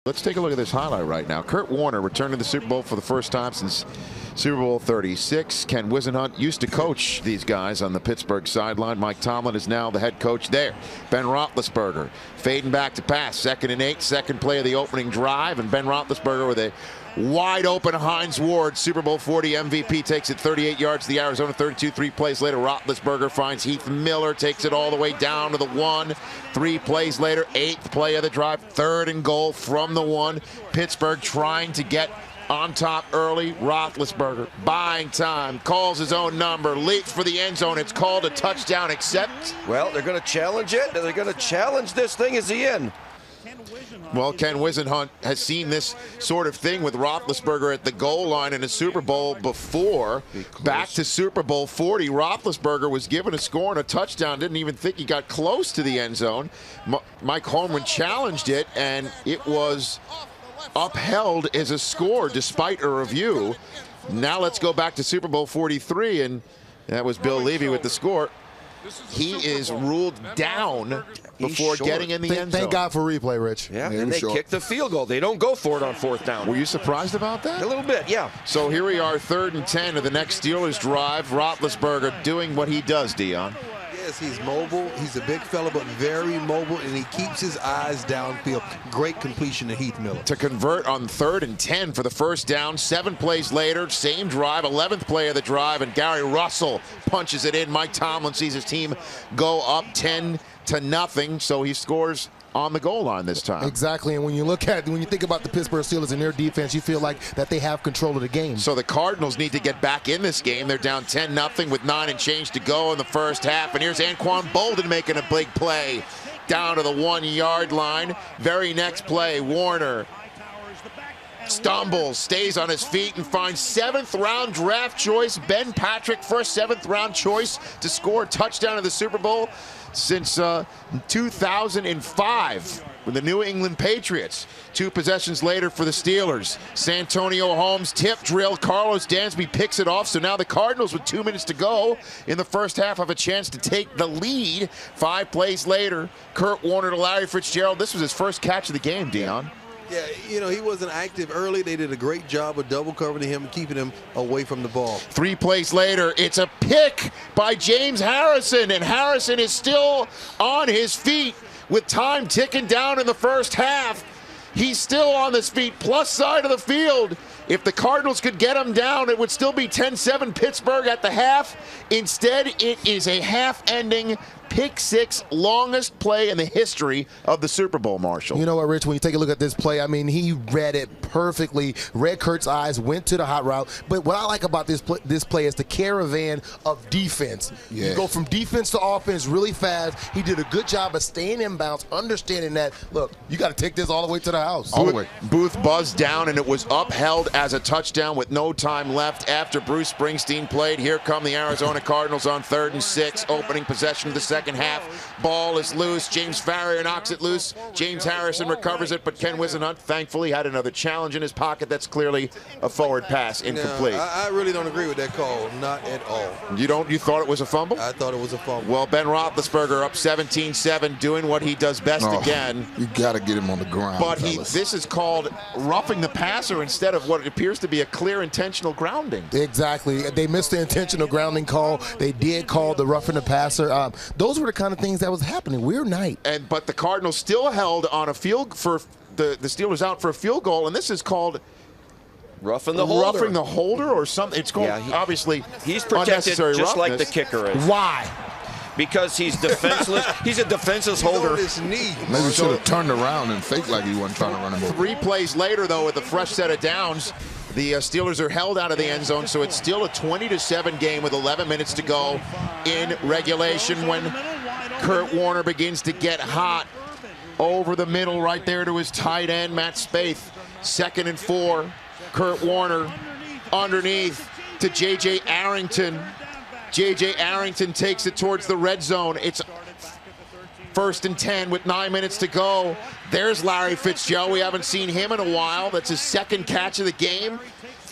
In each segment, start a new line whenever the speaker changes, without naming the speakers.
Let's take a look at this highlight right now. Kurt Warner returned to the Super Bowl for the first time since Super Bowl 36. Ken Whisenhunt used to coach these guys on the Pittsburgh sideline. Mike Tomlin is now the head coach there. Ben Roethlisberger fading back to pass. 2nd and 8, second play of the opening drive. And Ben Roethlisberger with a wide open Hines Ward, Super Bowl 40 MVP, takes it 38 yards to the Arizona 32. 3 plays later, Roethlisberger finds Heath Miller, takes it all the way down to the 1. 3 plays later, 8th play of the drive, 3rd and goal from the 1. Pittsburgh trying to get on top early. Roethlisberger buying time, calls his own number, leaps for the end zone. It's called a touchdown, except,
well, they're going to challenge it. They're going to challenge this thing. Is he in?
well, Ken Whisenhunt has seen this sort of thing with Roethlisberger at the goal line in a Super Bowl before. Back to Super Bowl 40, Roethlisberger was given a score and a touchdown. Didn't even think he got close to the end zone. Mike Holmgren challenged it, and it was upheld as a score despite a review. Now let's go back to Super Bowl 43, and that was Bill Levy with the score. He is ruled down before getting in the end zone.
Thank God for replay, Rich.
Yeah, and they kick the field goal. They don't go for it on 4th down.
Were you surprised about that?
A little bit, yeah.
So here we are, 3rd and 10 of the next Steelers drive. Roethlisberger doing what he does, Dion.
Yes, he's mobile. He's a big fella, but very mobile, and he keeps his eyes downfield. Great completion to Heath Miller.
To convert on 3rd and 10 for the first down. 7 plays later, same drive, 11th play of the drive, and Gary Russell punches it in. Mike Tomlin sees his team go up 10-0, so he scores on the goal line this time.
Exactly, and when you think about the Pittsburgh Steelers and their defense, you feel like that they have control of the game.
So the Cardinals need to get back in this game. They're down 10-0 with 9 and change to go in the first half. And here's Anquan Bolden making a big play down to the 1-yard line. Very next play, Warner stumbles, stays on his feet, and finds 7th-round draft choice Ben Patrick, first 7th-round choice to score a touchdown in the Super Bowl since 2005 with the New England Patriots. 2 possessions later for the Steelers. Santonio Holmes tip drill. Carlos Dansby picks it off. So now the Cardinals, with 2 minutes to go in the first half, have a chance to take the lead. 5 plays later, Kurt Warner to Larry Fitzgerald. This was his first catch of the game, Dion.
Yeah, you know, he wasn't active early. They did a great job of double covering him and keeping him away from the ball.
3 plays later, it's a pick by James Harrison, and Harrison is still on his feet with time ticking down in the first half. He's still on his feet, plus side of the field. If the Cardinals could get him down, it would still be 10-7 Pittsburgh at the half. Instead, it is a half-ending pick 6, longest play in the history of the Super Bowl, Marshall.
You know what, Rich, when you take a look at this play, I mean, he read it perfectly, read Kurt's eyes, went to the hot route. But what I like about this play is the caravan of defense. Yeah. You go from defense to offense really fast. He did a good job of staying in bounds, understanding that, look, you got to take this all the way to the house.
All the way. Booth buzzed down, and it was upheld as a touchdown with no time left after Bruce Springsteen played. Here come the Arizona Cardinals on 3rd and 6, opening possession of the second half. Ball is loose. James Farrior knocks it loose. James Harrison recovers it, but Ken Whisenhunt thankfully had another challenge in his pocket. That's clearly a forward pass, incomplete.
No, I really don't agree with that call. Not at all.
You don't? You thought it was a fumble?
I thought it was a fumble.
Well, Ben Roethlisberger up 17-7, doing what he does best again.
You got to get him on the ground.
But this is called roughing the passer instead of what appears to be a clear intentional grounding.
Exactly. They missed the intentional grounding call. They did call the roughing the passer. Those were the kind of things that was happening. Weird night.
But the Cardinals still held on a field for the Steelers out for a field goal, and this is called
roughing the holder.
Roughing the holder or something. It's called obviously
he's protected just
roughness.
Like the kicker is.
Why?
Because he's defenseless. He's a defenseless holder.
His knee.
Maybe should have turned around and faked like he wasn't trying to run him over.
3 plays later, though, with a fresh set of downs, the Steelers are held out of the end zone, so it's still a 20-7 game with 11 minutes to go in regulation when Kurt Warner begins to get hot over the middle right there to his tight end, Matt Spaeth. 2nd and 4. Kurt Warner underneath to J.J. Arrington. J.J. Arrington takes it towards the red zone. It's 1st and 10 with 9 minutes to go. There's Larry Fitzgerald. We haven't seen him in a while. That's his 2nd catch of the game.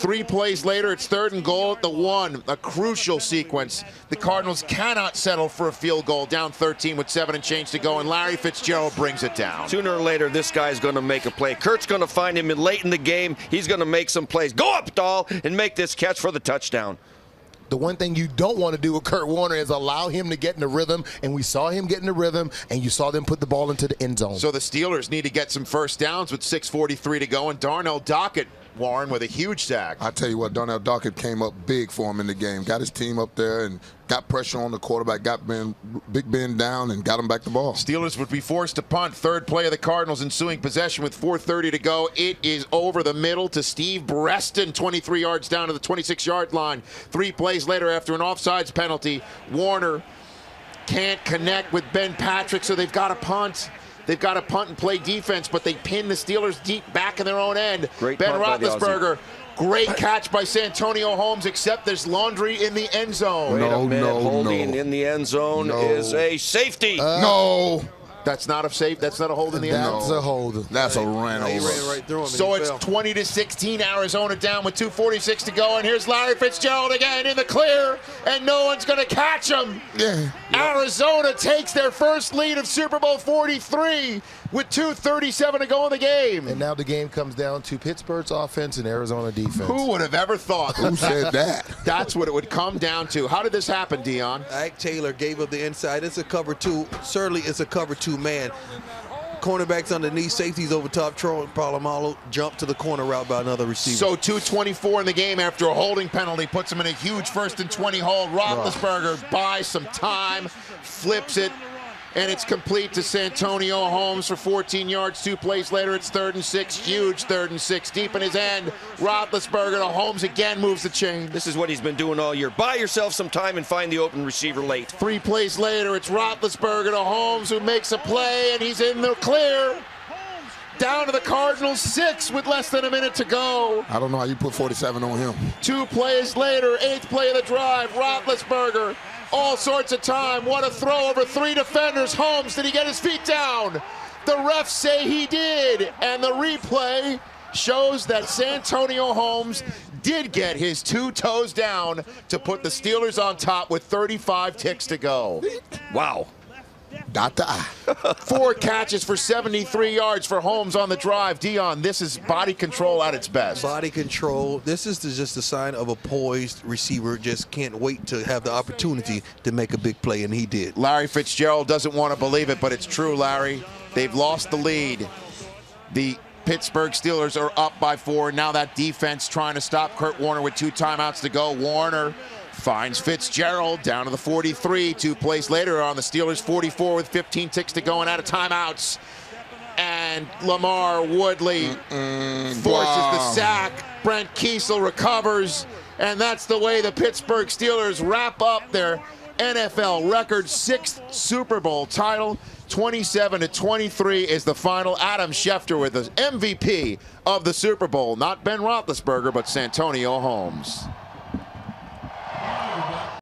3 plays later, it's 3rd and goal at the 1. A crucial sequence. The Cardinals cannot settle for a field goal, down 13 with 7 and change to go, and Larry Fitzgerald brings it down.
Sooner or later, this guy's going to make a play. Kurt's going to find him late in the game. He's going to make some plays. Go up, Dahl, and make this catch for the touchdown.
The one thing you don't want to do with Kurt Warner is allow him to get in the rhythm, and we saw him get in the rhythm, and you saw them put the ball into the end zone.
So the Steelers need to get some first downs with 6:43 to go, and Darnell Dockett, Warren, with a huge sack.
I tell you what, Darnell Dockett came up big for him in the game. Got his team up there and got pressure on the quarterback, got Big Ben down, and got him back the ball.
Steelers would be forced to punt. 3rd play of the Cardinals ensuing possession with 4:30 to go. It is over the middle to Steve Breston, 23 yards down to the 26-yard line. 3 plays later, after an offsides penalty, Warner can't connect with Ben Patrick, so they've got to punt. They've got to punt and play defense, but they pin the Steelers deep back in their own end.
Great
Ben
punt by the
Roethlisberger, great catch by Santonio Holmes, except there's laundry in the end zone.
Wait a minute, holding in the end zone is a safety.
No.
That's not a safe. That's not a hold in the end.
That's a hold.
That's a ran
He
over.
ran right through him.
So it's 20-16, Arizona down with 2:46 to go, and here's Larry Fitzgerald again in the clear, and no one's going to catch him.
Yeah.
Arizona takes their first lead of Super Bowl 43 with 2:37 to go in the game.
And now the game comes down to Pittsburgh's offense and Arizona defense.
Who would have ever thought?
Who said that?
That's what it would come down to. How did this happen, Dion?
Ike Taylor gave up the inside. It's a cover 2. Certainly it's a cover 2 man. Cornerbacks underneath, safeties over top. Troy Polamalu jumped to the corner route by another receiver.
So 2:24 in the game after a holding penalty puts him in a huge 1st and 20 hold. Roethlisberger buys some time, flips it, and it's complete to Santonio Holmes for 14 yards. 2 plays later, it's 3rd and 6. Huge 3rd and 6. Deep in his end. Roethlisberger to Holmes again, moves the chain.
This is what he's been doing all year. Buy yourself some time and find the open receiver late.
3 plays later, it's Roethlisberger to Holmes, who makes a play, and he's in the clear. Down to the Cardinals 6 with less than a minute to go.
I don't know how you put 47 on him.
2 plays later, 8th play of the drive, Roethlisberger. All sorts of time. What a throw over 3 defenders. Holmes, did he get his feet down? The refs say he did. And the replay shows that Santonio Holmes did get his 2 toes down to put the Steelers on top with 35 ticks to go.
Wow.
Dr.
4 catches for 73 yards for Holmes on the drive. Dion, this is body control at its best.
Body control. This is just a sign of a poised receiver. Just can't wait to have the opportunity to make a big play, and he did.
Larry Fitzgerald doesn't want to believe it, but it's true, Larry. They've lost the lead. The Pittsburgh Steelers are up by 4. Now that defense trying to stop Kurt Warner with 2 timeouts to go. Warner finds Fitzgerald down to the 43. 2 plays later on the Steelers 44 with 15 ticks to go and out of timeouts. And Lamar Woodley forces the sack. Brent Kiesel recovers. And that's the way the Pittsburgh Steelers wrap up their NFL record 6th Super Bowl title. 27-23 is the final. Adam Schefter with the MVP of the Super Bowl. Not Ben Roethlisberger, but Santonio Holmes.